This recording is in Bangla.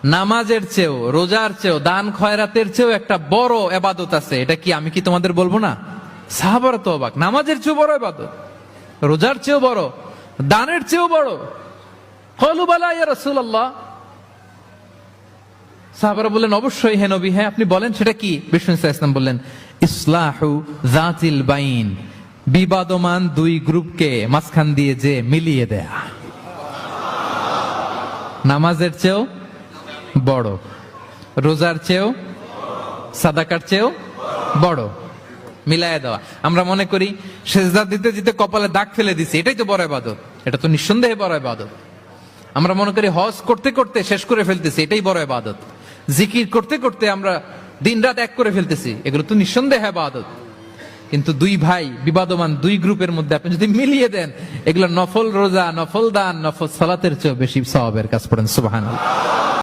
নামাজের চেয়েও, রোজার চেয়েও, দান খয়রাতের চেয়েও একটা বড় ইবাদত আছে। এটা কি আমি কি তোমাদের বলবো না? সাহাবারা তো অবাক, নামাজের চেয়েও বড় ইবাদত, রোজার চেয়েও বড়, দানের চেয়েও বড়। ক্বালু বালা ইয়া রাসূলুল্লাহ। সাহাবারা বললেন অবশ্যই হে নবী, হ্যাঁ আপনি বলেন সেটা কি? বিষ্ণু সাল্লাল্লাহু আলাইহি ওয়াসাল্লাম বললেন ইসলাহু যাতিল বাইন, বিবাদমান দুই গ্রুপকে মাঝখান দিয়ে যে মিলিয়ে দেয়া। নামাজের চেয়েও বড়, রোজার চেয়েও, সাদাকার চেয়েও বড়, মিলায়া দেওয়া। আমরা মনে করি সেজদা দিতে দিতে কপালে দাগ ফেলে দিছি, এটাই তো বড় ইবাদত। এটা তো নিঃসন্দেহে বড় ইবাদত। আমরা মনে করি হজ করতে করতে শেষ করে ফেলতেছি, এটাই বড় ইবাদত। জিকির করতে করতে আমরা দিনরাত এক করে ফেলতেছি, এগুলো তো নিঃসন্দেহে ইবাদত। কিন্তু দুই ভাই বিবাদমান দুই গ্রুপের মধ্যে আপনি যদি মিলিয়ে দেন, এগুলো নফল রোজা, নফল দান, নফল সালাতের চেয়েও বেশি সওয়াবের কাজ। পড়েন সুবহানাল্লাহ।